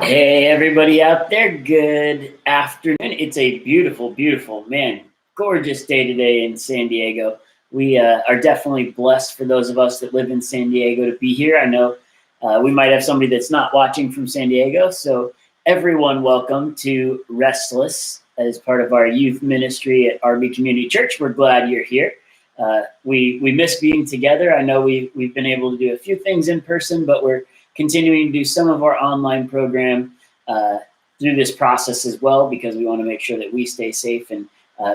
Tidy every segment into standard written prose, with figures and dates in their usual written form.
Hey, everybody out there. Good afternoon. It's a beautiful, beautiful, man, gorgeous day today in San Diego. We are definitely blessed for those of us that live in San Diego to be here. I know we might have somebody that's not watching from San Diego. So, everyone, welcome to Restless as part of our youth ministry at RB Community Church. We're glad you're here. We miss being together. I know we've been able to do a few things in person, but we're continuing to do some of our online program through this process as well, because we want to make sure that we stay safe and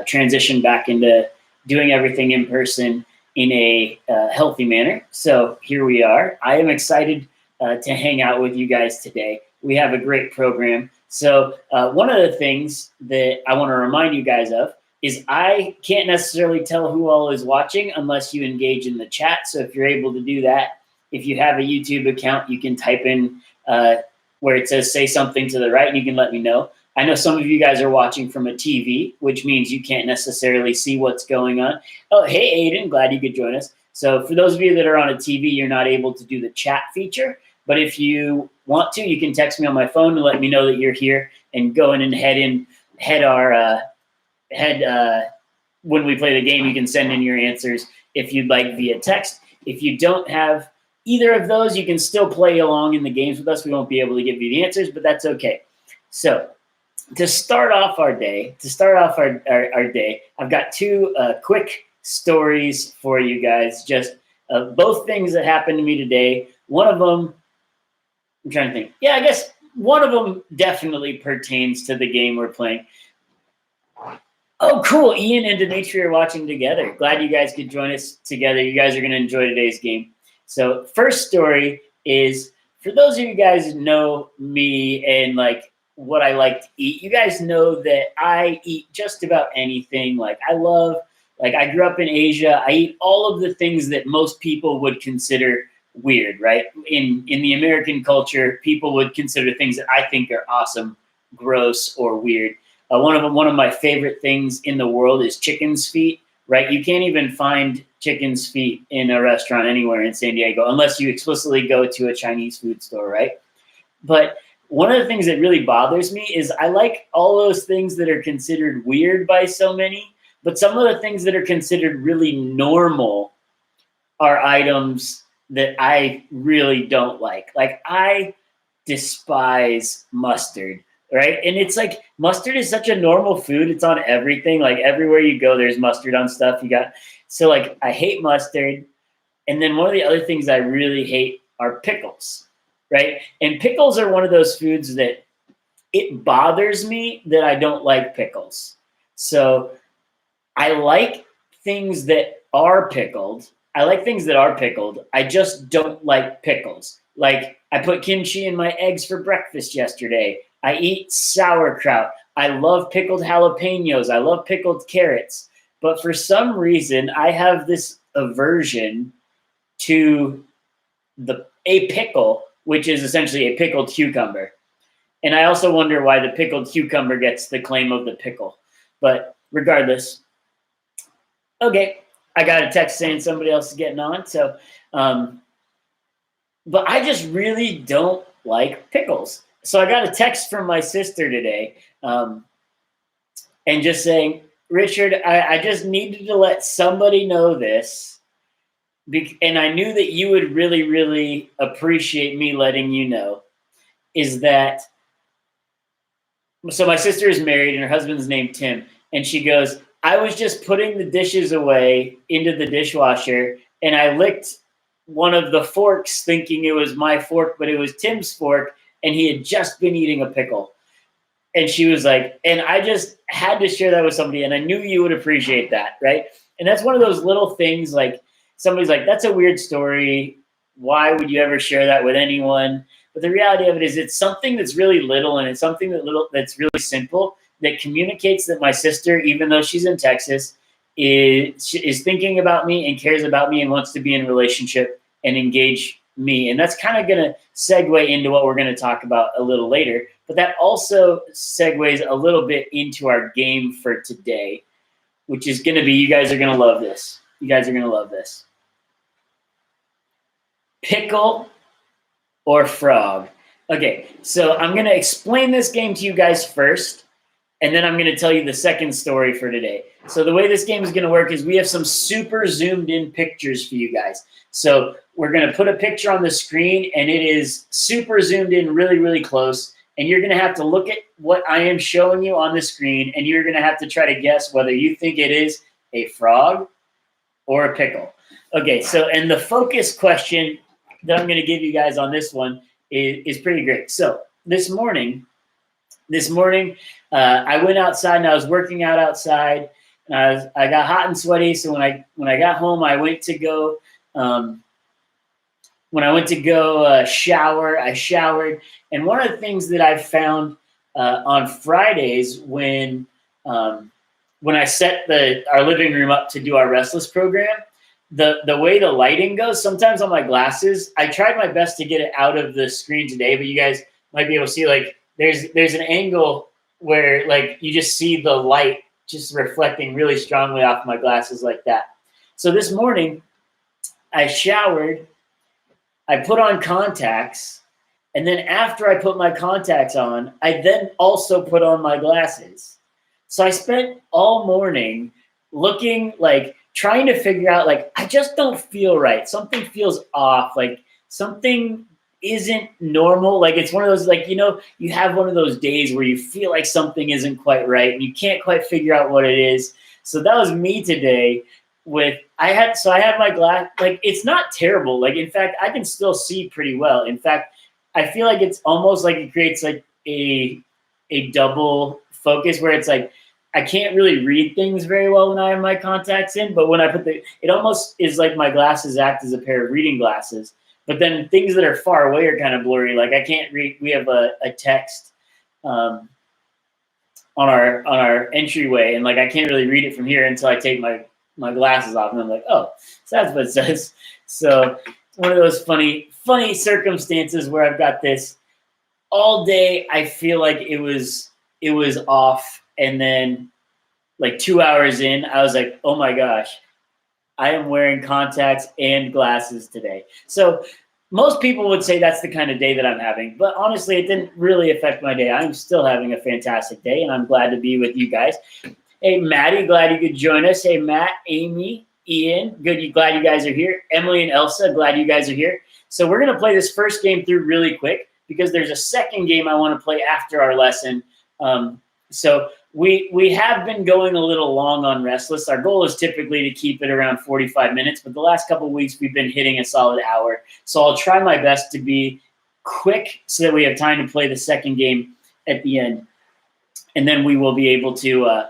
transition back into doing everything in person in a healthy manner. So here we are. I am excited to hang out with you guys today. We have a great program. So one of the things that I want to remind you guys of is I can't necessarily tell who all is watching unless you engage in the chat. So if you're able to do that, if you have a YouTube account, you can type in where it says say something to the right and you can let me know. I know some of you guys are watching from a TV, which means you can't necessarily see what's going on. Oh, hey, Aiden, glad you could join us. So for those of you that are on a TV, you're not able to do the chat feature. But if you want to, you can text me on my phone to let me know that you're here and go in and head when we play the game, you can send in your answers if you'd like via text. If you don't have either of those, you can still play along in the games with us. We won't be able to give you the answers, but that's okay. So to start off our day, I've got two quick stories for you guys. Just both things that happened to me today. One of them, I'm trying to think. Yeah, I guess one of them definitely pertains to the game we're playing. Oh, cool. Ian and Dimitri are watching together. Glad you guys could join us together. You guys are going to enjoy today's game. So first story is, for those of you guys who know me and like what I like to eat, you guys know that I eat just about anything. Like I grew up in Asia. I eat all of the things that most people would consider weird, right? In the American culture, people would consider things that I think are awesome, gross, or weird. One of my favorite things in the world is chicken's feet, right? You can't even find chicken's feet in a restaurant anywhere in San Diego unless you explicitly go to a Chinese food store, right? But one of the things that really bothers me is I like all those things that are considered weird by so many, but some of the things that are considered really normal are items that I really don't like. Like I despise mustard. Right. And it's like mustard is such a normal food. It's on everything. Like everywhere you go, there's mustard on stuff. So like I hate mustard. And then one of the other things I really hate are pickles. Right. And pickles are one of those foods that it bothers me that I don't like pickles. So I like things that are pickled. I just don't like pickles. Like I put kimchi in my eggs for breakfast yesterday. I eat sauerkraut. I love pickled jalapenos. I love pickled carrots. But for some reason, I have this aversion to a pickle, which is essentially a pickled cucumber. And I also wonder why the pickled cucumber gets the claim of the pickle. But regardless, okay, I got a text saying somebody else is getting on. So, but I just really don't like pickles. So I got a text from my sister today and just saying, Richard, I just needed to let somebody know this. And I knew that you would really, really appreciate me letting you know, is that, so my sister is married and her husband's named Tim. And she goes, I was just putting the dishes away into the dishwasher and I licked one of the forks thinking it was my fork, but it was Tim's fork. And he had just been eating a pickle. And she was like, and I just had to share that with somebody. And I knew you would appreciate that, right? And that's one of those little things, like somebody's like, that's a weird story. Why would you ever share that with anyone? But the reality of it is it's something that's really little, and it's something that's really simple that communicates that my sister, even though she's in Texas, is thinking about me and cares about me and wants to be in a relationship and engage me. And that's kind of going to segue into what we're going to talk about a little later. But that also segues a little bit into our game for today, which is going to be, you guys are going to love this. Pickle or frog. Okay, so I'm going to explain this game to you guys first, and then I'm going to tell you the second story for today. So the way this game is going to work is we have some super zoomed in pictures for you guys. So we're going to put a picture on the screen, and it is super zoomed in really, really close. And you're going to have to look at what I am showing you on the screen, and you're going to have to try to guess whether you think it is a frog or a pickle. Okay, so and the focus question that I'm going to give you guys on this one is pretty great. So this morning, I went outside and I was working out outside, and I got hot and sweaty. So when I got home, I went to go shower. I showered, and one of the things that I've found on Fridays when I set our living room up to do our Restless program, the way the lighting goes, sometimes on my glasses, I tried my best to get it out of the screen today, but you guys might be able to see, like, there's an angle where, like, you just see the light just reflecting really strongly off my glasses like that. So this morning, I showered, I put on contacts, and then after I put my contacts on, I then also put on my glasses. So I spent all morning looking, like, trying to figure out, like, I just don't feel right. Something feels off. Like, something isn't normal. Like, it's one of those, like, you have one of those days where you feel like something isn't quite right and you can't quite figure out what it is. So that was me today. I had my glass, like, it's not terrible. Like, in fact, I can still see pretty well. In fact, I feel like it's almost like it creates like a double focus where it's like, I can't really read things very well when I have my contacts in, but when I it almost is like my glasses act as a pair of reading glasses. But then things that are far away are kind of blurry. Like, I can't read. We have a text on our entryway, and, like, I can't really read it from here until I take my glasses off, and I'm like, oh, so that's what it says. So it's one of those funny circumstances where I've got this all day. I feel like it was off. And then, like, 2 hours in, I was like, oh my gosh, I am wearing contacts and glasses today. So most people would say that's the kind of day that I'm having. But honestly, it didn't really affect my day. I'm still having a fantastic day, and I'm glad to be with you guys. Hey, Maddie, glad you could join us. Hey, Matt, Amy, Ian, glad you guys are here. Emily and Elsa, glad you guys are here. So we're going to play this first game through really quick because there's a second game I want to play after our lesson. So we have been going a little long on Restless. Our goal is typically to keep it around 45 minutes, but the last couple of weeks we've been hitting a solid hour. So I'll try my best to be quick so that we have time to play the second game at the end. And then we will be able to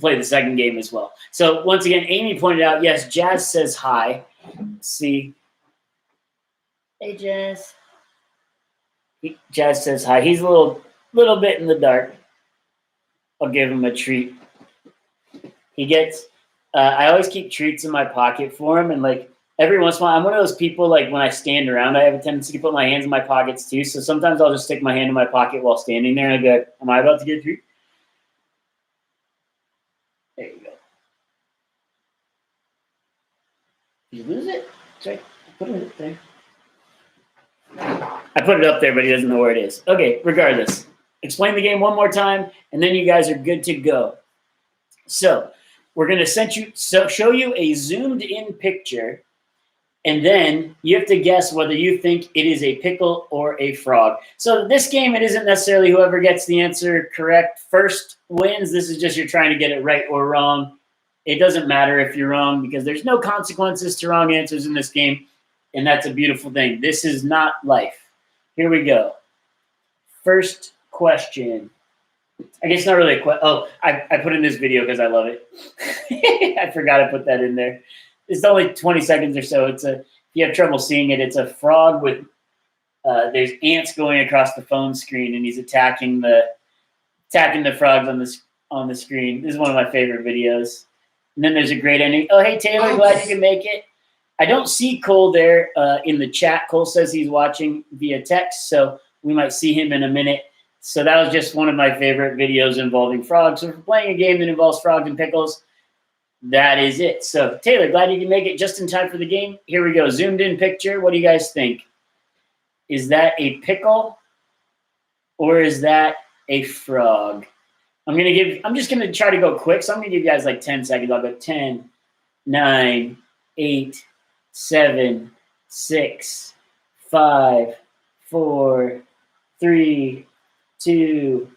play the second game as well. So once again, Amy pointed out, yes, Jazz says hi. Let's see. Hey, Jazz. Jazz says hi. He's a little bit in the dark. I'll give him a treat. He gets, I always keep treats in my pocket for him. And, like, every once in a while, I'm one of those people, like, when I stand around, I have a tendency to put my hands in my pockets too. So sometimes I'll just stick my hand in my pocket while standing there and I'll be like, am I about to get a treat? There you go. Did you lose it? Sorry, I put it up there. I put it up there, but he doesn't know where it is. Okay, regardless. Explain the game one more time, and then you guys are good to go. So we're going to show you a zoomed-in picture, and then you have to guess whether you think it is a pickle or a frog. So this game, it isn't necessarily whoever gets the answer correct first wins. This is just you're trying to get it right or wrong. It doesn't matter if you're wrong because there's no consequences to wrong answers in this game, and that's a beautiful thing. This is not life. Here we go. First question. I guess not really a question. Oh, I put in this video because I love it. I forgot to put that in there. It's only 20 seconds or so. If you have trouble seeing it, it's a frog with there's ants going across the phone screen, and he's attacking the frogs on the screen. This is one of my favorite videos. And then there's a great ending. Oh, hey Taylor, glad you can make it. I don't see Cole there in the chat. Cole says he's watching via text, so we might see him in a minute. So that was just one of my favorite videos involving frogs. So if we're playing a game that involves frogs and pickles, that is it. So Taylor, glad you can make it just in time for the game. Here we go. Zoomed in picture. What do you guys think? Is that a pickle or is that a frog? I'm just gonna try to go quick, so I'm gonna give you guys like 10 seconds. I'll go 10, 9, 8, 7, 6, 5, 4, 3, 2,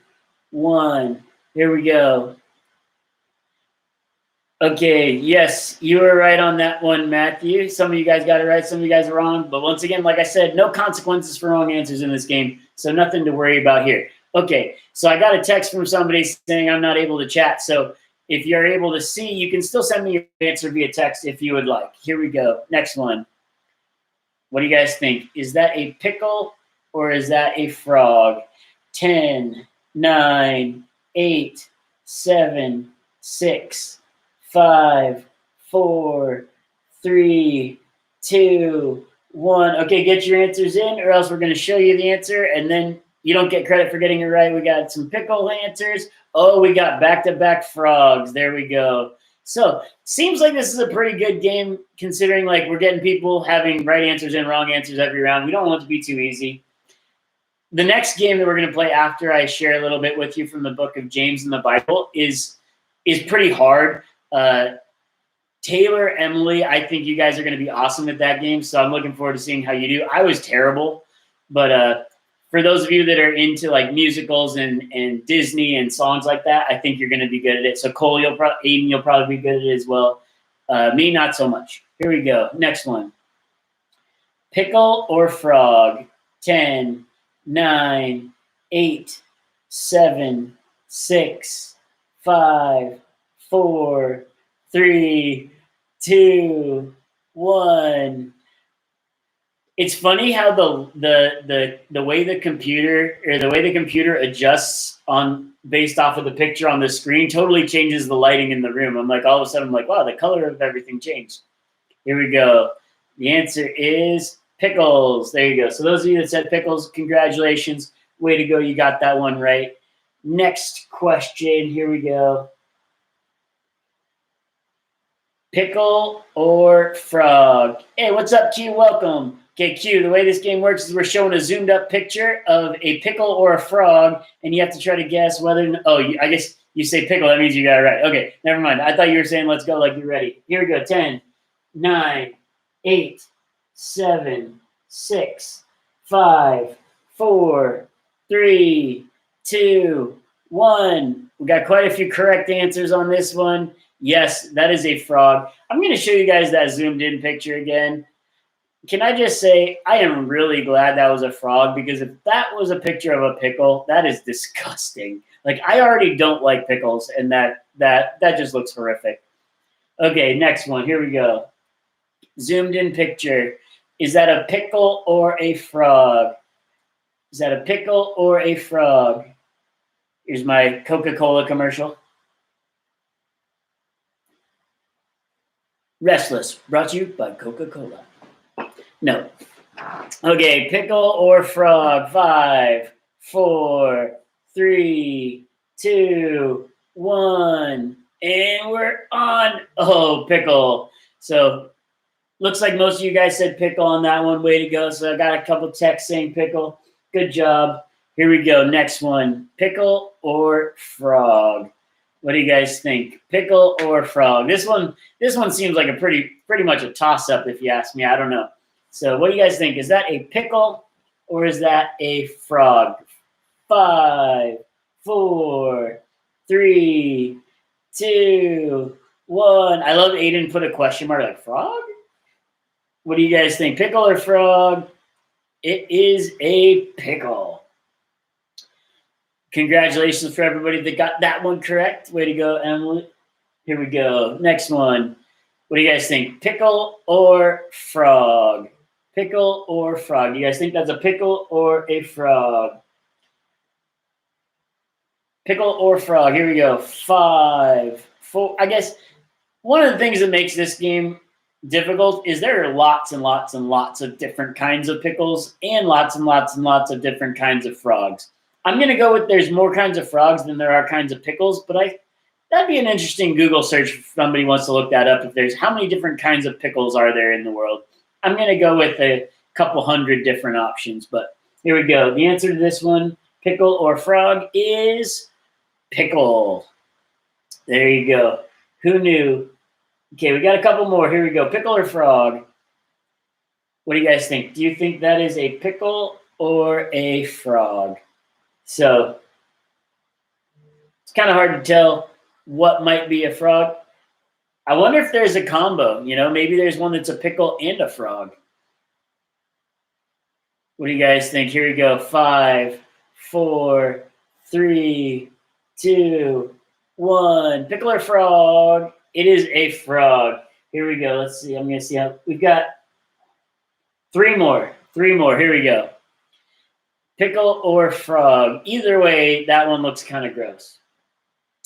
1. Here we go. Okay, yes, you were right on that one, Matthew. Some of you guys got it right, some of you guys are wrong. But once again, like I said, no consequences for wrong answers in this game, so nothing to worry about here. Okay, so I got a text from somebody saying I'm not able to chat. So if you're able to see, you can still send me your answer via text if you would like. Here we go. Next one. What do you guys think? Is that a pickle or is that a frog? 10, 9, 8, 7, 6, 5, 4, 3, 2, 1. Okay, get your answers in, or else we're going to show you the answer, and then you don't get credit for getting it right. We got some pickle answers. Oh, we got back-to-back frogs. There we go. So, seems like this is a pretty good game, considering like we're getting people having right answers and wrong answers every round. We don't want it to be too easy. The next game that we're going to play after I share a little bit with you from the book of James in the Bible is pretty hard. Taylor, Emily, I think you guys are going to be awesome at that game, so I'm looking forward to seeing how you do. I was terrible, but for those of you that are into like musicals and Disney and songs like that, I think you're going to be good at it. So Cole, Aiden, you'll probably be good at it as well. Me, not so much. Here we go. Next one. Pickle or frog? 10, 9, 8, 7, 6, 5, 4, 3, 2, 1. It's funny how the way the computer adjusts on based off of the picture on the screen totally changes the lighting in the room. I'm like, all of a sudden I'm like, wow, the color of everything changed. Here we go. The answer is pickles. There you go. So those of you that said pickles, congratulations. Way to go. You got that one right. Next question. Here we go. Pickle or frog? Hey, what's up, Q? Welcome. Okay, Q, the way this game works is we're showing a zoomed up picture of a pickle or a frog, and you have to try to guess whether, I guess you say pickle, that means you got it right. Okay, never mind. I thought you were saying let's go like you're ready. Here we go. 10, 9, 8, 7, 6, 5, 4, 3, 2, 1. We got quite a few correct answers on this one. Yes, that is a frog. I'm going to show you guys that zoomed in picture again. Can I just say, I am really glad that was a frog, because if that was a picture of a pickle, that is disgusting. Like, I already don't like pickles, and that just looks horrific. Okay, next one. Here we go. Zoomed in picture. Is that a pickle or a frog? Is that a pickle or a frog? Here's my Coca-Cola commercial. Restless, brought to you by Coca-Cola. No. Okay, pickle or frog? 5, 4, 3, 2, 1. And we're on. Oh, pickle. So looks like most of you guys said pickle on that one. Way to go. So I got a couple texts saying pickle. Good job. Here we go. Next one. Pickle or frog? What do you guys think? Pickle or frog? This one seems like a pretty much a toss-up, if you ask me. I don't know. So what do you guys think? Is that a pickle or is that a frog? 5, 4, 3, 2, 1. I love Aiden put a question mark like frog. What do you guys think? Pickle or frog? It is a pickle. Congratulations for everybody that got that one correct. Way to go, Emily. Here we go. Next one. What do you guys think? Pickle or frog? Pickle or frog? Do you guys think that's a pickle or a frog? Pickle or frog? Here we go. 5, 4. I guess one of the things that makes this game difficult is there are lots and lots and lots of different kinds of pickles and lots and lots and lots of different kinds of frogs. I'm going to go with there's more kinds of frogs than there are kinds of pickles, but that'd be an interesting Google search if somebody wants to look that up. If there's how many different kinds of pickles are there in the world? I'm going to go with couple hundred different options. But here we go. The answer to this one, pickle or frog, is pickle. There you go. Who knew? Okay, we got a couple more. Here we go. Pickle or frog? What do you guys think? Do you think that is a pickle or a frog? So it's kind of hard to tell what might be a frog. I wonder if there's a combo. Maybe there's one that's a pickle and a frog. What do you guys think? Here we go. 5, 4, 3, 2, 1. Pickle or frog? It is a frog. Here we go. Let's see. I'm going to see how we've got 3 more. 3 more. Here we go. Pickle or frog? Either way, that one looks kind of gross.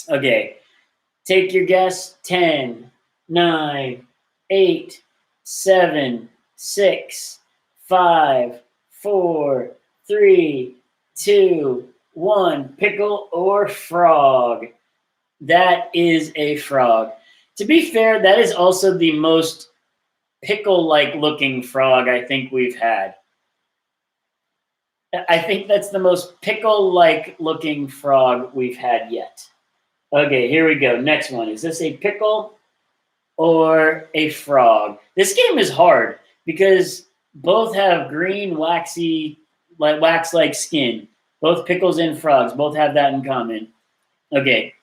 Okay. Take your guess. 10, 9, 8, 7, 6, 5, 4, 3, 2, 1. Pickle or frog? That is a frog. To be fair, that is also the most pickle-like looking frog I think we've had. I think that's the most pickle-like looking frog we've had yet. Okay, here we go. Next one. Is this a pickle or a frog? This game is hard because both have green, waxy, wax-like skin. Both pickles and frogs both have that in common. Okay,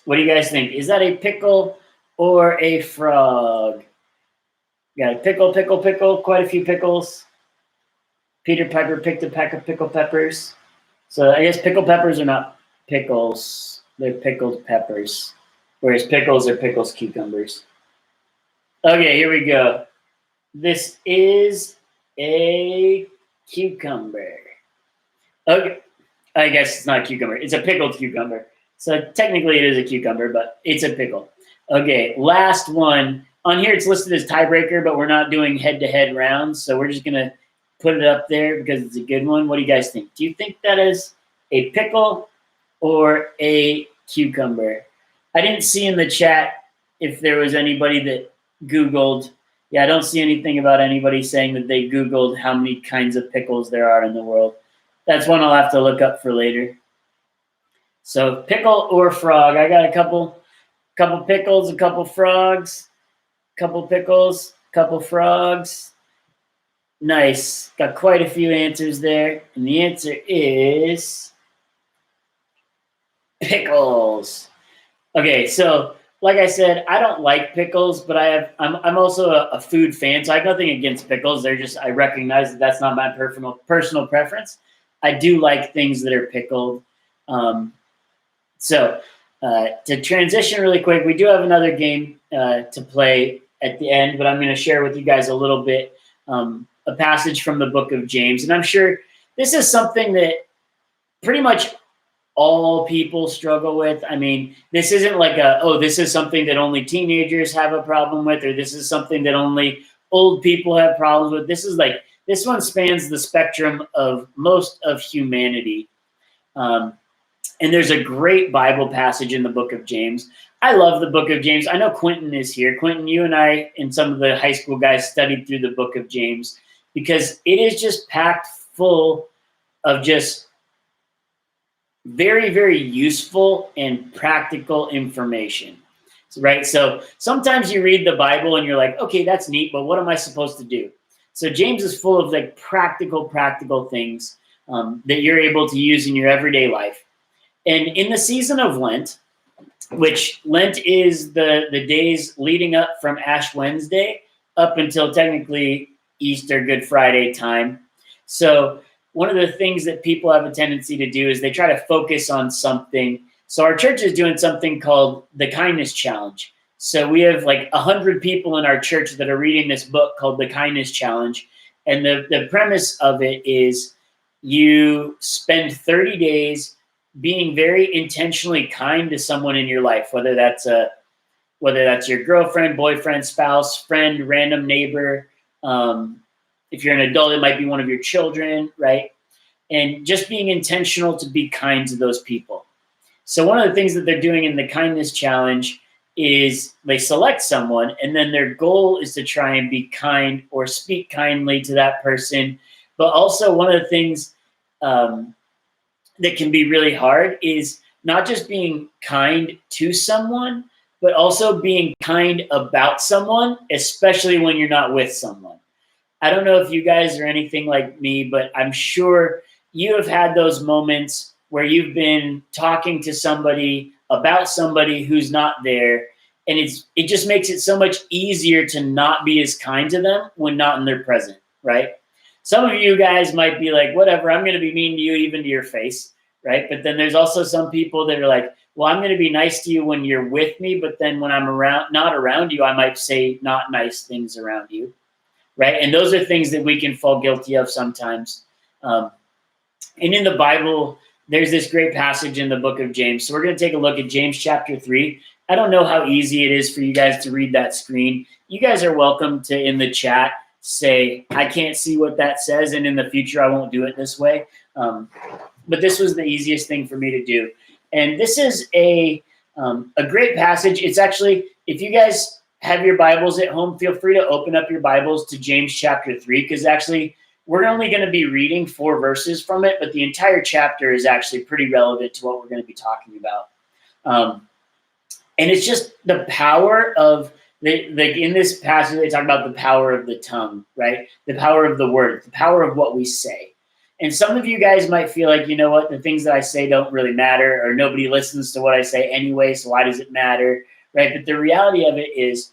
what do you guys think? Is that a pickle or a frog? Got a pickle, pickle, pickle, quite a few pickles. Peter Piper picked a pack of pickle peppers. So I guess pickle peppers are not pickles. They're pickled peppers. Whereas pickles are pickles cucumbers. Okay, here we go. This is a cucumber. Okay, I guess it's not a cucumber. It's a pickled cucumber. So technically it is a cucumber, but it's a pickle. Okay, last one. On here it's listed as tiebreaker, but we're not doing head-to-head rounds, so we're just going to put it up there because it's a good one. What do you guys think? Do you think that is a pickle or a cucumber? I didn't see in the chat if there was anybody that Googled. Yeah, I don't see anything about anybody saying that they Googled how many kinds of pickles there are in the world. That's one I'll have to look up for later. So pickle or frog? I got a couple pickles, a couple frogs, couple pickles, couple frogs. Nice. Got quite a few answers there. And the answer is pickles. Okay, so like I said, I don't like pickles, but I'm also a food fan, so I have nothing against pickles. They're just, I recognize that that's not my personal preference. I do like things that are pickled. So to transition really quick, we do have another game to play at the end, but I'm going to share with you guys a little bit a passage from the book of James. And I'm sure this is something that pretty much all people struggle with. I mean, this isn't like this is something that only teenagers have a problem with, or this is something that only old people have problems with. This one spans the spectrum of most of humanity. And there's a great Bible passage in the book of James. I love the book of James. I know Quentin is here. Quentin, you and I and some of the high school guys studied through the book of James because it is just packed full of just very, very useful and practical information, right? So sometimes you read the Bible and you're like, okay, that's neat, but what am I supposed to do? So James is full of like practical things that you're able to use in your everyday life. And in the season of Lent, which Lent is the days leading up from Ash Wednesday up until technically Easter, Good Friday time. So one of the things that people have a tendency to do is they try to focus on something. So our church is doing something called the Kindness Challenge. So we have like 100 people in our church that are reading this book called the Kindness Challenge. And the premise of it is you spend 30 days being very intentionally kind to someone in your life, whether that's your girlfriend, boyfriend, spouse, friend, random neighbor. If you're an adult, it might be one of your children, right? And just being intentional to be kind to those people. So one of the things that they're doing in the Kindness Challenge is they select someone, and then their goal is to try and be kind or speak kindly to that person. But also one of the things that can be really hard is not just being kind to someone, but also being kind about someone, especially when you're not with someone. I don't know if you guys are anything like me, but I'm sure you have had those moments where you've been talking to somebody about somebody who's not there, and it just makes it so much easier to not be as kind to them when not in their present, right? Some of you guys might be like, whatever, I'm going to be mean to you even to your face, right? But then there's also some people that are like, well, I'm going to be nice to you when you're with me, but then when I'm not around you, I might say not nice things around you, right? And those are things that we can fall guilty of sometimes. And in the Bible, there's this great passage in the book of James. So we're going to take a look at James chapter 3. I don't know how easy it is for you guys to read that screen. You guys are welcome to, in the chat, say, I can't see what that says, and in the future I won't do it this way. But this was the easiest thing for me to do. And this is a great passage. It's actually, if you guys have your Bibles at home, feel free to open up your Bibles to James chapter 3, because actually we're only going to be reading 4 verses from it, but the entire chapter is actually pretty relevant to what we're going to be talking about. And it's just the power of, in this passage, they talk about the power of the tongue, right? The power of the word, the power of what we say. And some of you guys might feel like, you know what, the things that I say don't really matter, or nobody listens to what I say anyway, so why does it matter, right? But the reality of it is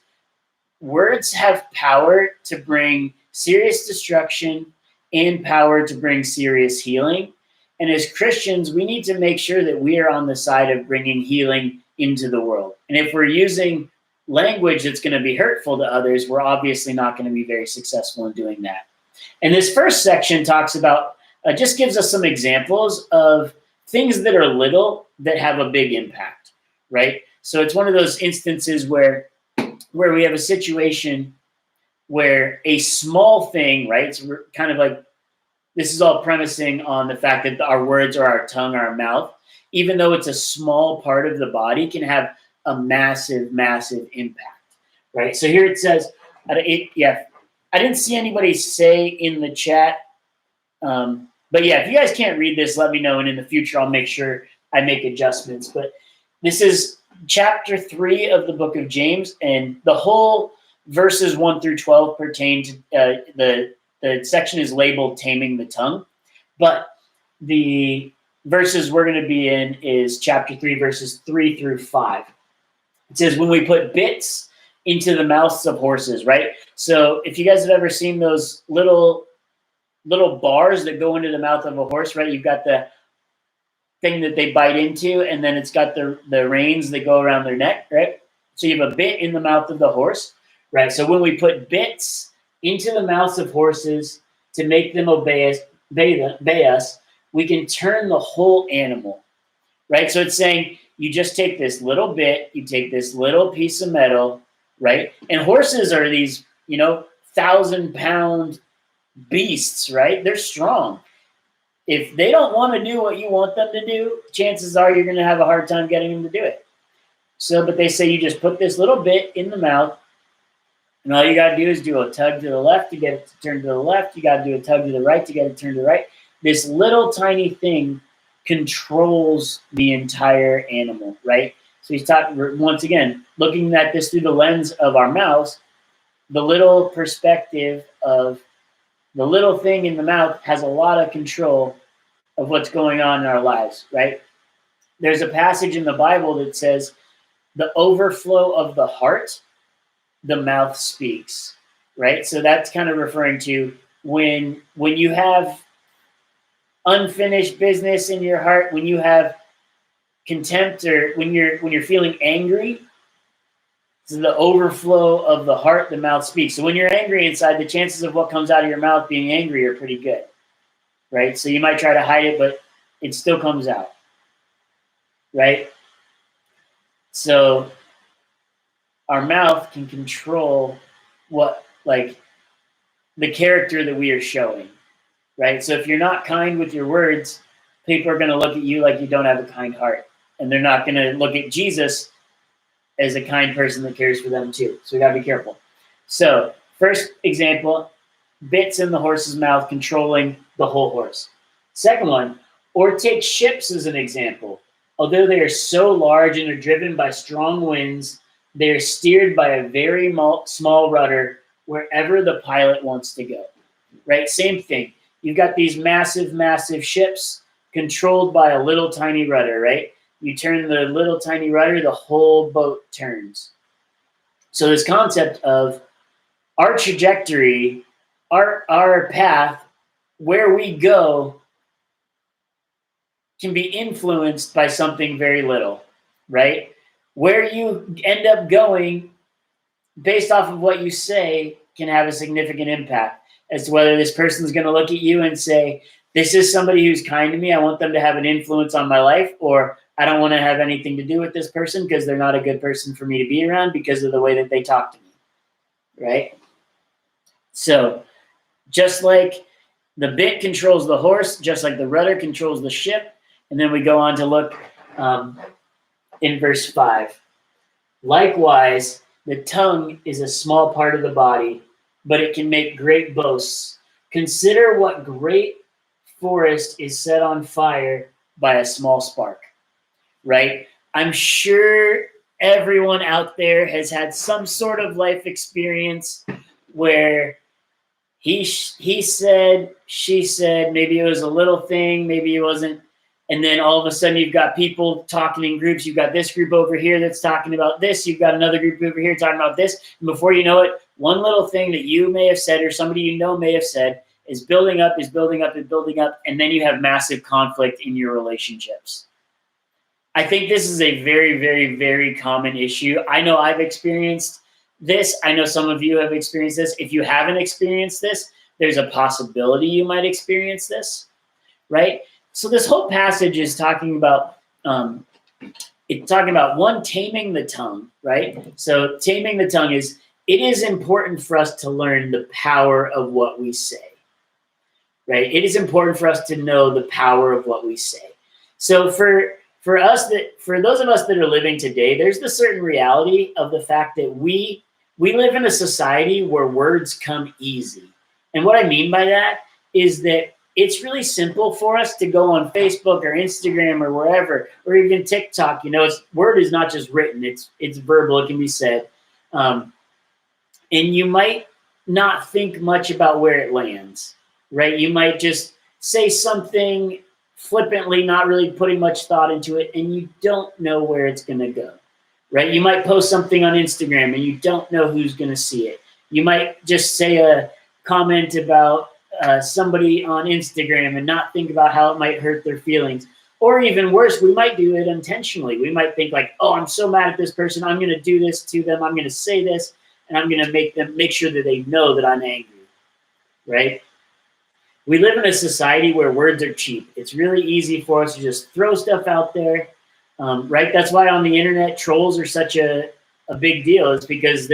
words have power to bring serious destruction and power to bring serious healing. And as Christians, we need to make sure that we are on the side of bringing healing into the world. And if we're using language that's going to be hurtful to others, we're obviously not going to be very successful in doing that. And this first section talks about, just gives us some examples of things that are little that have a big impact, right? So it's one of those instances where we have a situation where a small thing, right? It's kind of like, this is all premising on the fact that our words or our tongue or our mouth, even though it's a small part of the body, can have a massive, massive impact, right? So here it says, I didn't see anybody say in the chat, but yeah, if you guys can't read this, let me know, and in the future I'll make sure I make adjustments. But this is chapter 3 of the book of James, and the whole verses 1 through 12 pertain to the section is labeled Taming the Tongue, but the verses we're going to be in is chapter 3, verses 3 through 5. It says, when we put bits into the mouths of horses, right? So if you guys have ever seen those little bars that go into the mouth of a horse, right? You've got the thing that they bite into, and then it's got the reins that go around their neck, right? So you have a bit in the mouth of the horse, right? So when we put bits into the mouths of horses to make them obey us, we can turn the whole animal, right? So it's saying you just take this little bit, you take this little piece of metal, right? And horses are these, 1,000-pound beasts, right? They're strong. If they don't want to do what you want them to do, chances are you're going to have a hard time getting them to do it. So, but they say you just put this little bit in the mouth, and all you got to do is do a tug to the left to get it to turn to the left. You got to do a tug to the right to get it to turn to the right. This little tiny thing controls the entire animal, right? So he's talking, once again, looking at this through the lens of our mouths, the little perspective of the little thing in the mouth has a lot of control of what's going on in our lives, right? There's a passage in the Bible that says, the overflow of the heart, the mouth speaks, right? So that's kind of referring to when you have unfinished business in your heart, when you have contempt, or when you're feeling angry, so the overflow of the heart, the mouth speaks. So when you're angry inside, the chances of what comes out of your mouth being angry are pretty good, right? So you might try to hide it, but it still comes out, right? So our mouth can control the character that we are showing, right? So if you're not kind with your words, people are going to look at you like you don't have a kind heart, and they're not going to look at Jesus as a kind person that cares for them too. So we got to be careful. So first example, bits in the horse's mouth controlling the whole horse. Second one, or take ships as an example. Although they are so large and are driven by strong winds, they are steered by a very small rudder wherever the pilot wants to go. Right? Same thing. You've got these massive, massive ships controlled by a little tiny rudder, right? You turn the little tiny rudder, the whole boat turns. So this concept of our trajectory, our path, where we go, can be influenced by something very little, right? Where you end up going, based off of what you say, can have a significant impact as to whether this person's going to look at you and say, this is somebody who's kind to me, I want them to have an influence on my life, or I don't want to have anything to do with this person because they're not a good person for me to be around because of the way that they talk to me, right? So just like the bit controls the horse, just like the rudder controls the ship. And then we go on to look in verse 5. Likewise, the tongue is a small part of the body, but it can make great boasts. Consider what great forest is set on fire by a small spark, right? I'm sure everyone out there has had some sort of life experience where he said, she said, maybe it was a little thing, maybe it wasn't. And then all of a sudden you've got people talking in groups. You've got this group over here that's talking about this. You've got another group over here talking about this. And before you know it, one little thing that you may have said or somebody you know may have said is building up, is building up, is building up. And then you have massive conflict in your relationships. I think this is a very, very, very common issue. I know I've experienced this. I know some of you have experienced this. If you haven't experienced this, there's a possibility you might experience this, right? So this whole passage is talking about one, taming the tongue, right? So taming the tongue is, it is important for us to learn the power of what we say, right? It is important for us to know the power of what we say. So for those of us that are living today, there's the certain reality of the fact that we live in a society where words come easy. And what I mean by that is that it's really simple for us to go on Facebook or Instagram or wherever, or even TikTok. Word is not just written; it's verbal. It can be said, and you might not think much about where it lands, right? You might just say something flippantly, not really putting much thought into it, and you don't know where it's going to go, right? You might post something on Instagram, and you don't know who's going to see it. You might just say a comment about somebody on Instagram and not think about how it might hurt their feelings. Or even worse, we might do it intentionally. We might think like, oh, I'm so mad at this person. I'm going to do this to them. I'm going to say this, and I'm going to make sure that they know that I'm angry, right? We live in a society where words are cheap. It's really easy for us to just throw stuff out there, right? That's why on the internet, trolls are such a big deal. It's because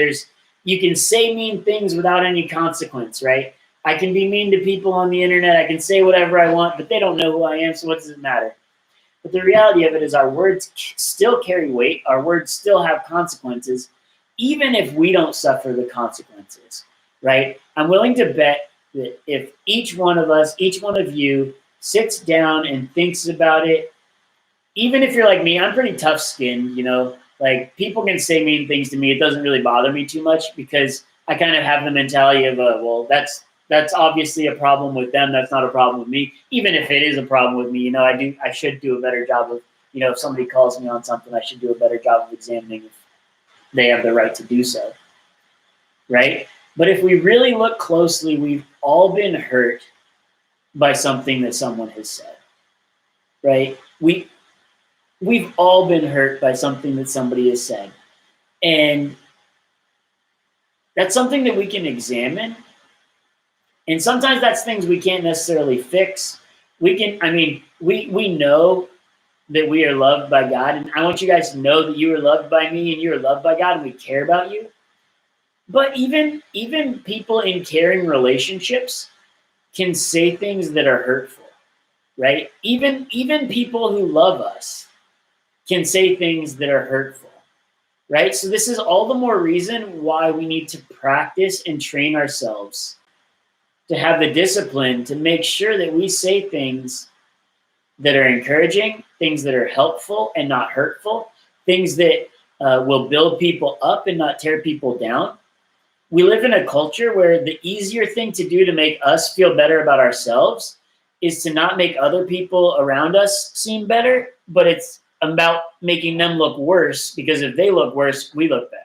you can say mean things without any consequence, right? I can be mean to people on the internet. I can say whatever I want, but they don't know who I am, so what does it matter? But the reality of it is our words still carry weight. Our words still have consequences, even if we don't suffer the consequences, right? I'm willing to bet that if each one of us, each one of you sits down and thinks about it, even if you're like me, I'm pretty tough-skinned, like people can say mean things to me. It doesn't really bother me too much because I kind of have the mentality of, well, that's obviously a problem with them. That's not a problem with me. Even if it is a problem with me, I should do a better job of, if somebody calls me on something, I should do a better job of examining if they have the right to do so, right? But if we really look closely, we've all been hurt by something that someone has said, right? We've all been hurt by something that somebody has said. And that's something that we can examine. And sometimes that's things we can't necessarily fix. We know that we are loved by God. And I want you guys to know that you are loved by me and you are loved by God and we care about you. But even people in caring relationships can say things that are hurtful, right? Even people who love us can say things that are hurtful. right? So this is all the more reason why we need to practice and train ourselves to have the discipline to make sure that we say things that are encouraging, things that are helpful and not hurtful, things that will build people up and not tear people down. We live in a culture where the easier thing to do to make us feel better about ourselves is to not make other people around us seem better, but it's about making them look worse, because if they look worse, we look better,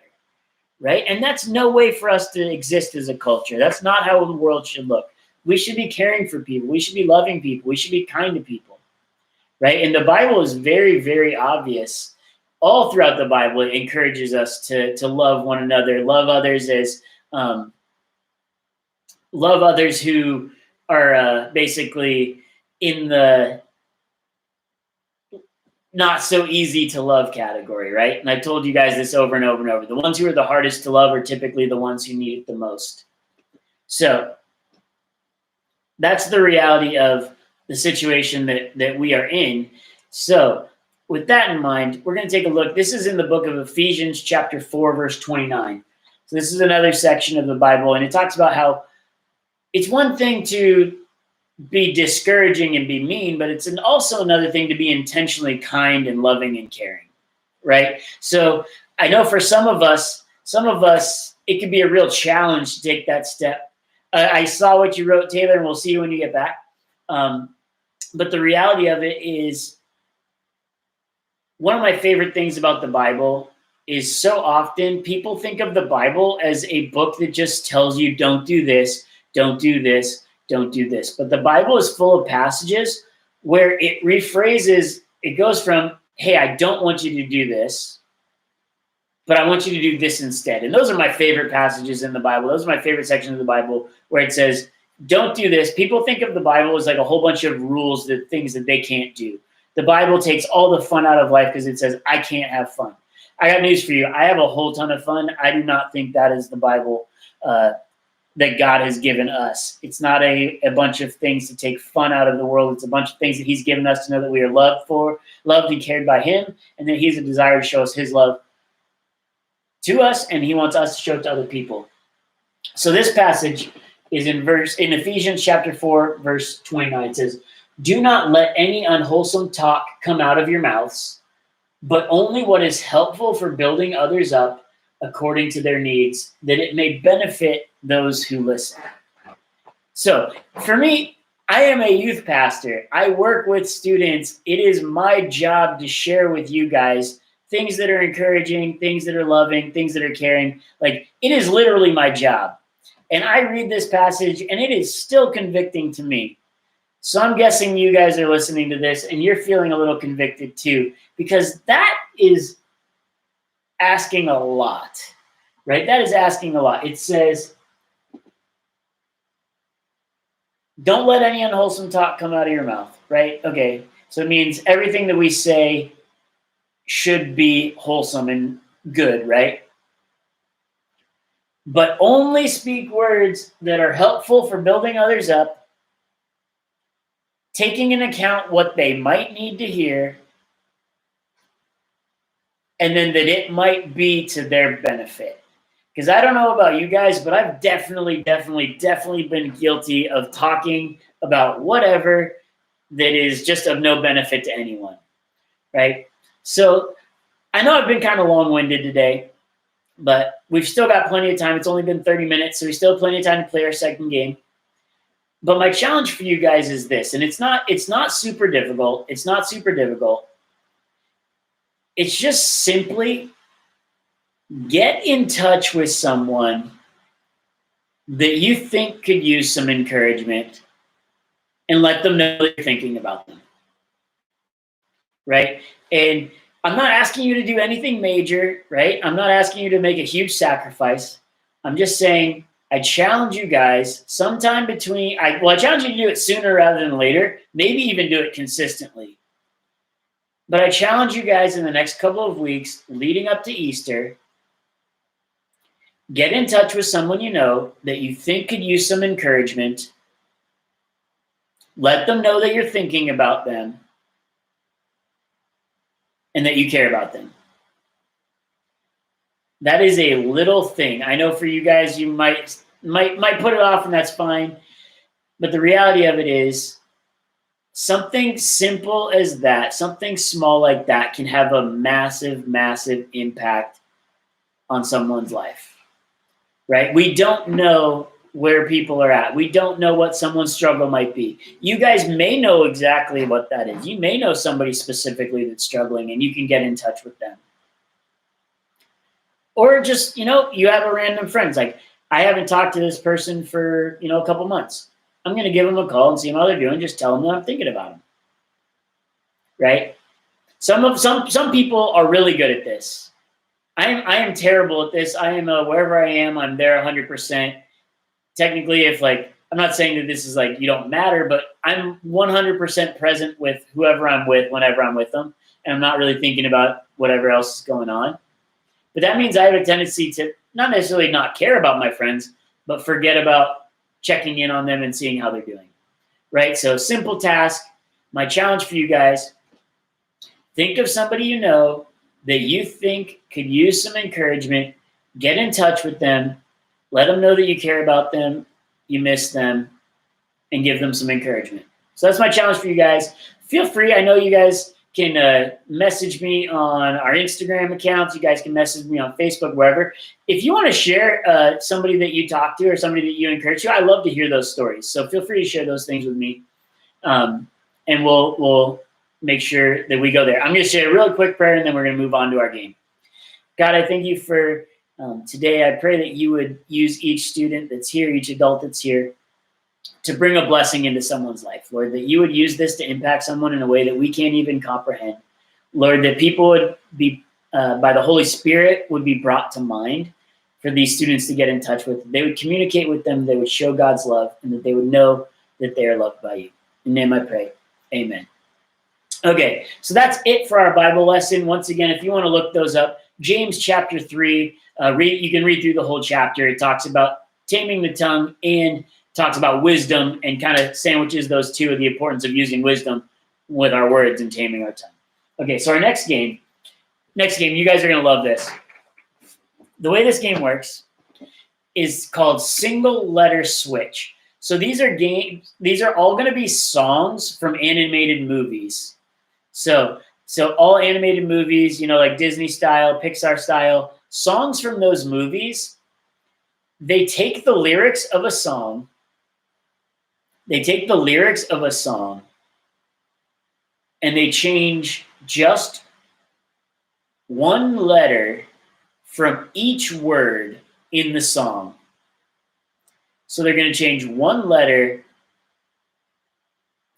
right? And that's no way for us to exist as a culture. That's not how the world should look. We should be caring for people. We should be loving people. We should be kind to people, right? And the Bible is very, very obvious. All throughout the Bible, it encourages us to love one another, love others as love others who are basically in the not so easy to love category, right? And I've told you guys this over and over and over. The ones who are the hardest to love are typically the ones who need it the most. So that's the reality of the situation that we are in. So with that in mind, we're going to take a look. This is in the book of Ephesians chapter 4, verse 29. So this is another section of the Bible, and it talks about how it's one thing to be discouraging and be mean, but it's also another thing to be intentionally kind and loving and caring, right? So I know for some of us, it can be a real challenge to take that step. I saw what you wrote, Taylor, and we'll see you when you get back. But the reality of it is, one of my favorite things about the Bible is so often people think of the Bible as a book that just tells you don't do this, don't do this, don't do this. But the Bible is full of passages where it rephrases, it goes from, hey, I don't want you to do this, but I want you to do this instead. And those are my favorite passages in the Bible. Those are my favorite sections of the Bible where it says, don't do this. People think of the Bible as like a whole bunch of rules, that things that they can't do. The Bible takes all the fun out of life because it says, I can't have fun. I got news for you. I have a whole ton of fun. I do not think that is the Bible that God has given us. It's not a bunch of things to take fun out of the world. It's a bunch of things that he's given us to know that we are loved and cared by him, and that he has a desire to show us his love to us, and he wants us to show it to other people. So this passage is in Ephesians chapter 4, verse 29. It says, do not let any unwholesome talk come out of your mouths, but only what is helpful for building others up according to their needs, that it may benefit those who listen. So for me, I am a youth pastor. I work with students. It is my job to share with you guys things that are encouraging, things that are loving, things that are caring. Like, it is literally my job. And I read this passage and it is still convicting to me. So I'm guessing you guys are listening to this and you're feeling a little convicted too, because that is asking a lot, right? That is asking a lot. It says, don't let any unwholesome talk come out of your mouth, right? Okay, so it means everything that we say should be wholesome and good, right? But only speak words that are helpful for building others up, taking into account what they might need to hear, and then that it might be to their benefit. Because I don't know about you guys, but I've definitely been guilty of talking about whatever that is just of no benefit to anyone, right? So I know I've been kind of long-winded today, but we've still got plenty of time. It's only been 30 minutes, so we still have plenty of time to play our second game. But my challenge for you guys is this, and it's not super difficult. It's not super difficult. It's just simply get in touch with someone that you think could use some encouragement and let them know that you're thinking about them, right? And I'm not asking you to do anything major, right? I'm not asking you to make a huge sacrifice. I'm just saying, I challenge you guys sometime between, I challenge you to do it sooner rather than later, maybe even do it consistently. But I challenge you guys in the next couple of weeks leading up to Easter, get in touch with someone you know that you think could use some encouragement. Let them know that you're thinking about them and that you care about them. That is a little thing. I know for you guys, you might put it off, and that's fine. But the reality of it is, something simple as that, something small like that, can have a massive, massive impact on someone's life, right? We don't know where people are at. We don't know what someone's struggle might be. You guys may know exactly what that is. You may know somebody specifically that's struggling, and you can get in touch with them. Or just, you have a random friend. Like, I haven't talked to this person for, a couple months. I'm going to give them a call and see how they're doing. Just tell them that I'm thinking about them. Right? Some people are really good at this. I am terrible at this. I am wherever I am, I'm there 100%. Technically, if I'm not saying that this is you don't matter, but I'm 100% present with whoever I'm with whenever I'm with them, and I'm not really thinking about whatever else is going on. But that means I have a tendency to not necessarily not care about my friends, but forget about checking in on them and seeing how they're doing, right? So simple task. My challenge for you guys, think of somebody you know that you think could use some encouragement. Get in touch with them. Let them know that you care about them, you miss them, and give them some encouragement. So that's my challenge for you guys. Feel free. I know you guys can message me on our Instagram accounts. You guys can message me on Facebook, wherever. If you want to share somebody that you talk to or somebody that you encourage to, I love to hear those stories. So feel free to share those things with me, and we'll make sure that we go there. I'm going to share a really quick prayer, and then we're going to move on to our game. God, I thank you for today. I pray that you would use each student that's here, each adult that's here, to bring a blessing into someone's life. Lord, that you would use this to impact someone in a way that we can't even comprehend. Lord, that people would be, by the Holy Spirit, would be brought to mind for these students to get in touch with. They would communicate with them, they would show God's love, and that they would know that they are loved by you. In your name I pray, amen. Okay, so that's it for our Bible lesson. Once again, if you want to look those up, James chapter 3, you can read through the whole chapter. It talks about taming the tongue and talks about wisdom, and kind of sandwiches those two of the importance of using wisdom with our words and taming our tongue. Okay, so our next game, you guys are going to love this. The way this game works is called single letter switch. So these are all going to be songs from animated movies. So all animated movies, like Disney style, Pixar style, songs from those movies, they take the lyrics of a song. And they change just one letter from each word in the song. So they're going to change one letter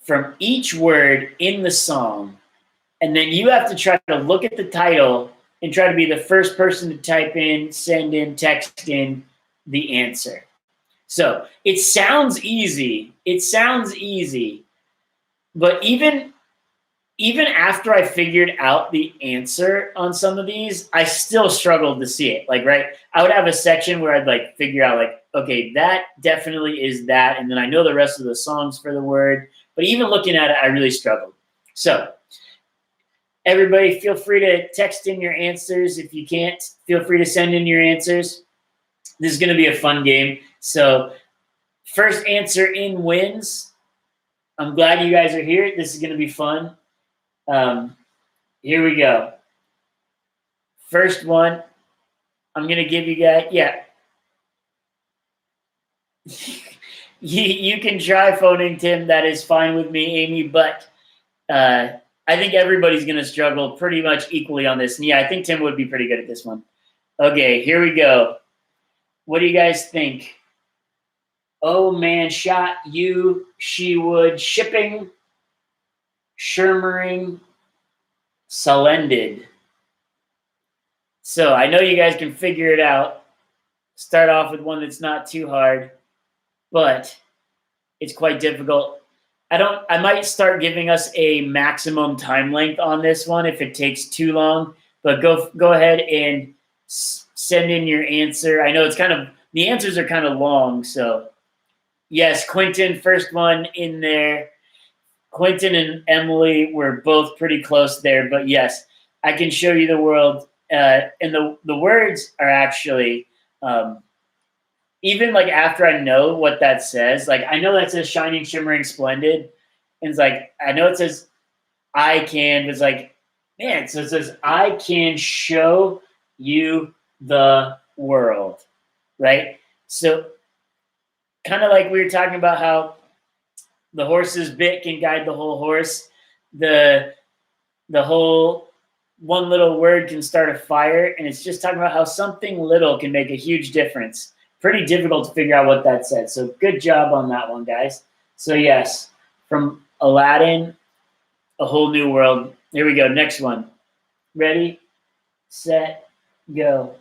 from each word in the song. And then you have to try to look at the title and try to be the first person to type in, send in, text in the answer. So it sounds easy. But even after I figured out the answer on some of these, I still struggled to see it. Right? I would have a section where I'd figure out okay, that definitely is that. And then I know the rest of the songs for the word. But even looking at it, I really struggled. So everybody, feel free to text in your answers. If you can't, feel free to send in your answers. This is going to be a fun game. So first answer in wins. I'm glad you guys are here. This is going to be fun. Here we go. First one, I'm going to give you guys, you can try phoning Tim. That is fine with me, Amy, but I think everybody's going to struggle pretty much equally on this. And I think Tim would be pretty good at this one. Okay, here we go. What do you guys think? Oh man, shot, you, she would, shipping, shurmuring, salended. So I know you guys can figure it out. Start off with one that's not too hard, but it's quite difficult. I might start giving us a maximum time length on this one if it takes too long, but go ahead and send in your answer. I know the answers are kind of long, so yes, Quentin, first one in there. Quentin and Emily were both pretty close there, but yes, I can show you the world And the words are actually even like after I know what that says, like I know that says shining, shimmering, splendid, and it's like I know it says I can. It's like man, so it says I can show you the world, right? So kind of like we were talking about how the horse's bit can guide the whole horse. The whole one little word can start a fire, and it's just talking about how something little can make a huge difference. Pretty difficult to figure out what that said. So good job on that one, guys. So yes, from Aladdin, A Whole New World. Here we go. Next one. Ready, set, go.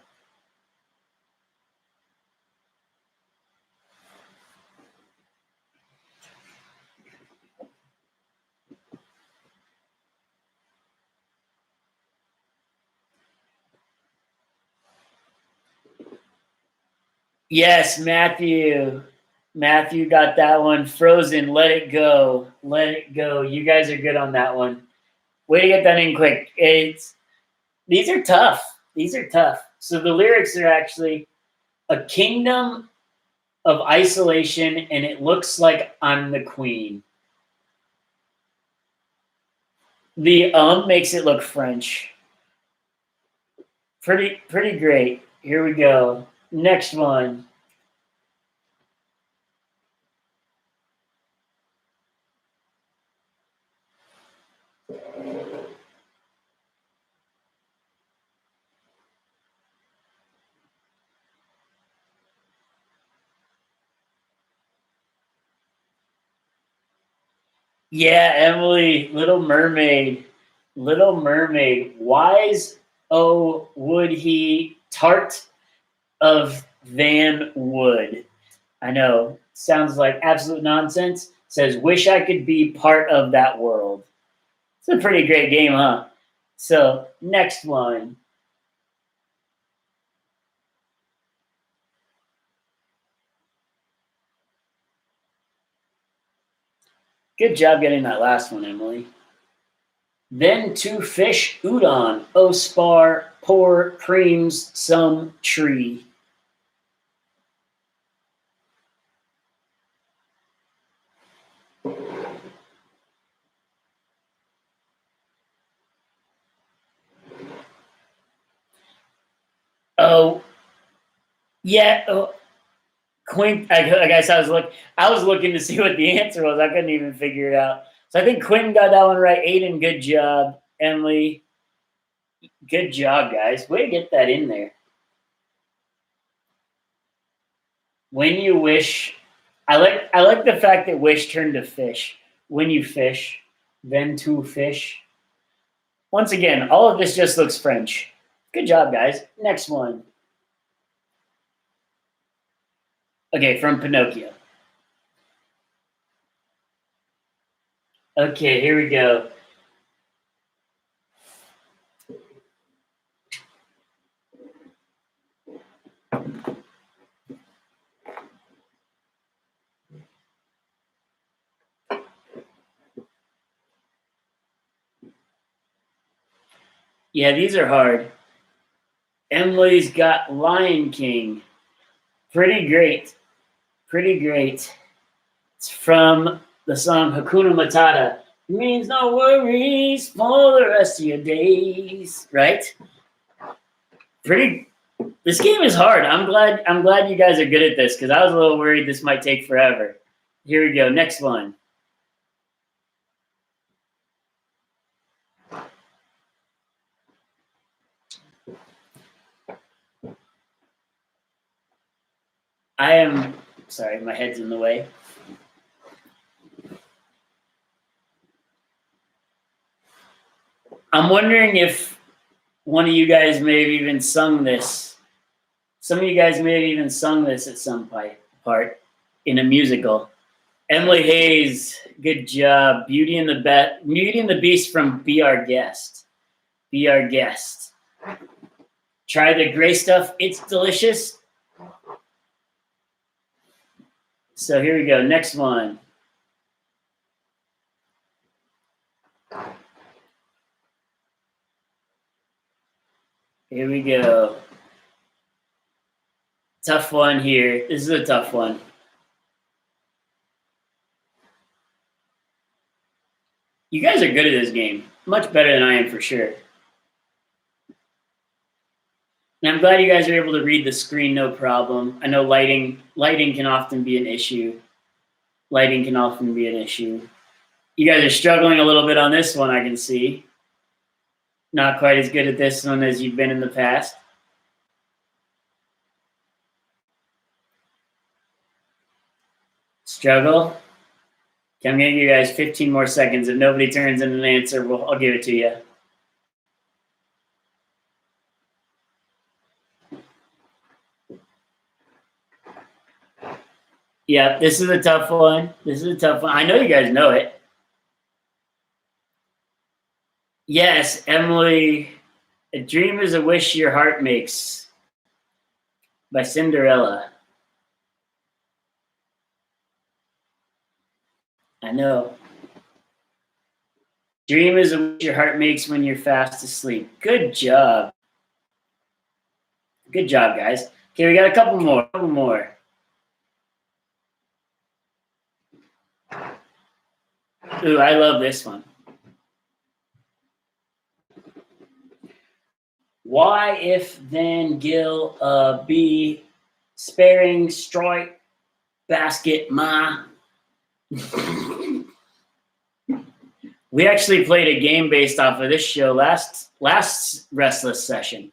Yes, Matthew. Matthew got that one. Frozen, let it go. Let it go. You guys are good on that one. Way to get that in quick. These are tough. These are tough. So the lyrics are actually a kingdom of isolation, and it looks like I'm the queen. The makes it look French. Pretty great. Here we go. Next one. Yeah, Emily, Little Mermaid. Little Mermaid. Wise, oh, would he tart of Van Wood. I know. Sounds like absolute nonsense. Says, wish I could be part of that world. It's a pretty great game, huh? So, next one. Good job getting that last one, Emily. Then two fish udon, oh spar, pour creams some tree. Oh, yeah. Oh, Quint, I guess I was looking to see what the answer was. I couldn't even figure it out. So I think Quentin got that one right. Aiden, good job. Emily, good job, guys. Way to get that in there. When you wish, I like the fact that wish turned to fish. When you fish, then to fish. Once again, all of this just looks French. Good job, guys. Next one. Okay, from Pinocchio. Okay, here we go. Yeah, these are hard. Emily's got Lion King. Pretty great. Pretty great. It's from the song Hakuna Matata. It means no worries for the rest of your days. Right? Pretty. This game is hard. I'm glad you guys are good at this because I was a little worried this might take forever. Here we go. Next one. I am sorry, my head's in the way. I'm wondering if one of you guys may have even sung this. Some of you guys may have even sung this at some part in a musical. Emily Hayes, good job. Beauty and the Beast from Be Our Guest. Be Our Guest. Try the gray stuff. It's delicious. So here we go. Next one. Here we go. Tough one here. This is a tough one. You guys are good at this game. Much better than I am for sure. And I'm glad you guys are able to read the screen no problem. I know lighting can often be an issue. Lighting can often be an issue. You guys are struggling a little bit on this one, I can see. Not quite as good at this one as you've been in the past. Struggle. Okay, I'm going to give you guys 15 more seconds. If nobody turns in an answer, I'll give it to you. Yeah, this is a tough one. I know you guys know it. Yes, Emily, a dream is a wish your heart makes by Cinderella. I know. Dream is a wish your heart makes when you're fast asleep. Good job. Good job, guys. Okay, we got a couple more. Ooh, I love this one. Why, if, then, Gil, be, sparing, strike, basket, ma. We actually played a game based off of this show last Restless session.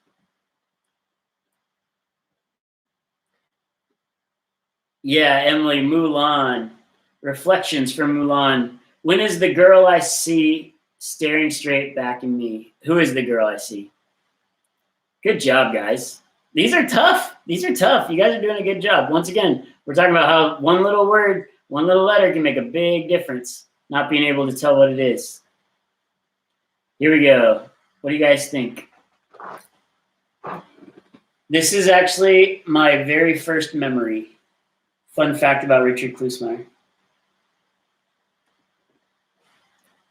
Yeah, Emily, Mulan. Reflections from Mulan. When is the girl I see staring straight back at me? Who is the girl I see? Good job, guys. These are tough. You guys are doing a good job. Once again, we're talking about how one little word, one little letter can make a big difference, not being able to tell what it is. Here we go. What do you guys think? This is actually my very first memory. Fun fact about Richard Klusmeyer.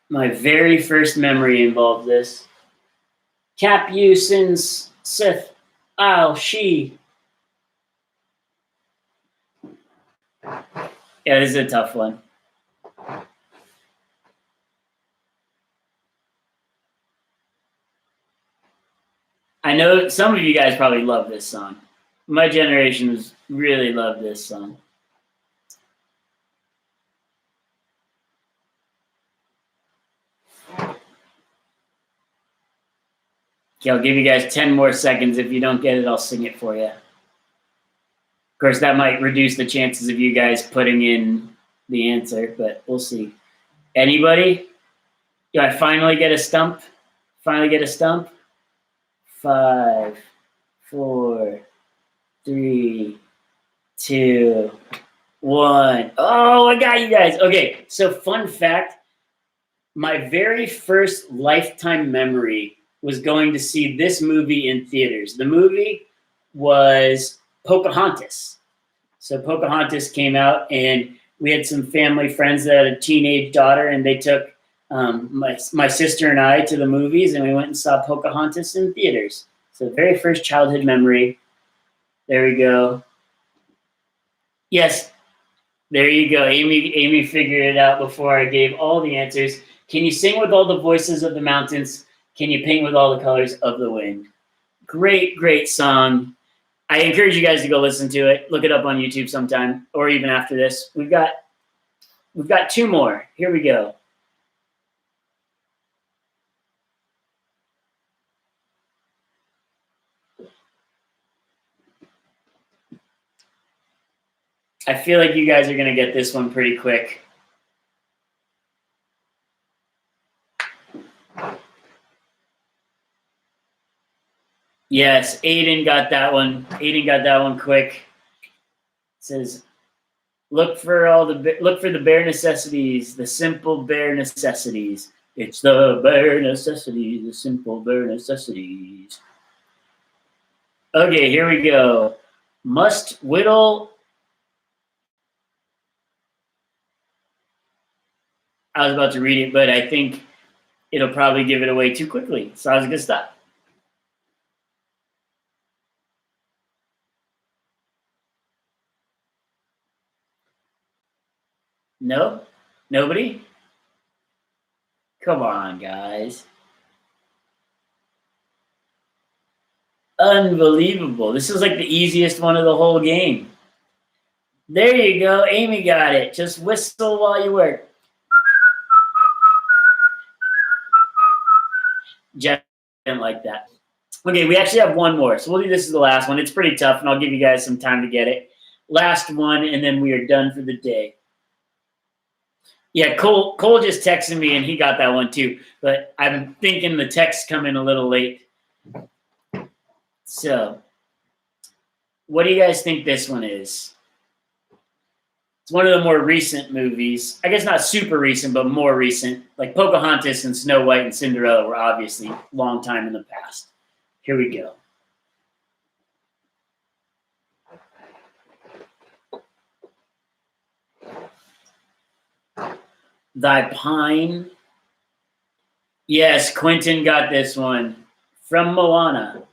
My very first memory involved this. Cap you sins Sith, I'll she. Yeah, this is a tough one. I know some of you guys probably love this song. My generations really love this song. Okay, I'll give you guys 10 more seconds. If you don't get it, I'll sing it for you. Of course, that might reduce the chances of you guys putting in the answer, but we'll see. Anybody? Do I finally get a stump? 5, 4, 3, 2, 1. Oh, I got you guys. Okay, so fun fact. My very first lifetime memory was going to see this movie in theaters. The movie was Pocahontas. So Pocahontas came out, and we had some family friends that had a teenage daughter, and they took my sister and I to the movies, and we went and saw Pocahontas in theaters. So very first childhood memory. There we go. Yes, there you go. Amy figured it out before I gave all the answers. Can you sing with all the voices of the mountains? Can you paint with all the colors of the wind? Great, great song. I encourage you guys to go listen to it. Look it up on YouTube sometime, or even after this. We've got 2 more. Here we go. I feel like you guys are going to get this one pretty quick. Yes, Aiden got that one. Quick. It says, look for the bare necessities, the simple bare necessities. It's the bare necessities, the simple bare necessities. Okay, here we go. Must whittle. I was about to read it, but I think it'll probably give it away too quickly. So I was going to stop. No? Nobody? Come on, guys. Unbelievable. This is like the easiest one of the whole game. There you go. Amy got it. Just whistle while you work. Jeff didn't like that. Okay, we actually have one more. So we'll do this as the last one. It's pretty tough, and I'll give you guys some time to get it. Last one, and then we are done for the day. Yeah, Cole just texted me, and he got that one too. But I'm thinking the text come in a little late. So, what do you guys think this one is? It's one of the more recent movies. I guess not super recent, but more recent. Like Pocahontas and Snow White and Cinderella were obviously a long time in the past. Here we go. Thy Pine. Yes, Quentin got this one. From Moana.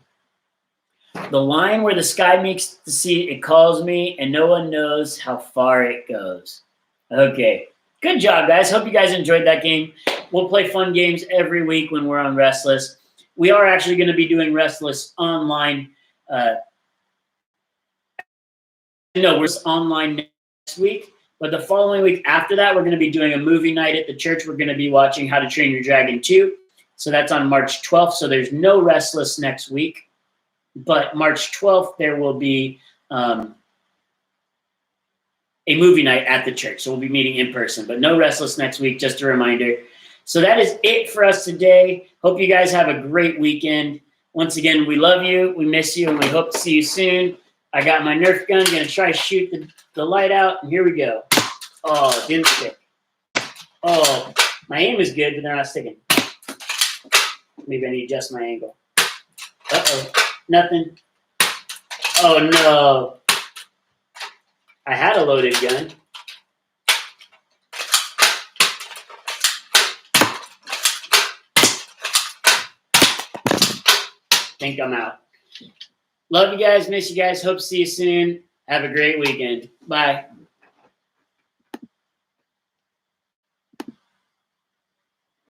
The line where the sky meets the sea, it calls me, and no one knows how far it goes. Okay. Good job, guys. Hope you guys enjoyed that game. We'll play fun games every week when we're on Restless. We are actually going to be doing Restless online. We're online next week. But the following week after that, we're going to be doing a movie night at the church. We're going to be watching How to Train Your Dragon 2. So that's on March 12th. So there's no Restless next week. But March 12th, there will be a movie night at the church. So we'll be meeting in person. But no Restless next week, just a reminder. So that is it for us today. Hope you guys have a great weekend. Once again, we love you, we miss you, and we hope to see you soon. I got my Nerf gun, going to try to shoot the light out, and here we go. Oh, it didn't stick. Oh, my aim is good, but they're not sticking. Maybe I need to adjust my angle. Uh-oh, nothing. Oh, no. I had a loaded gun. Think I'm out. Love you guys, miss you guys, hope to see you soon. Have a great weekend. Bye.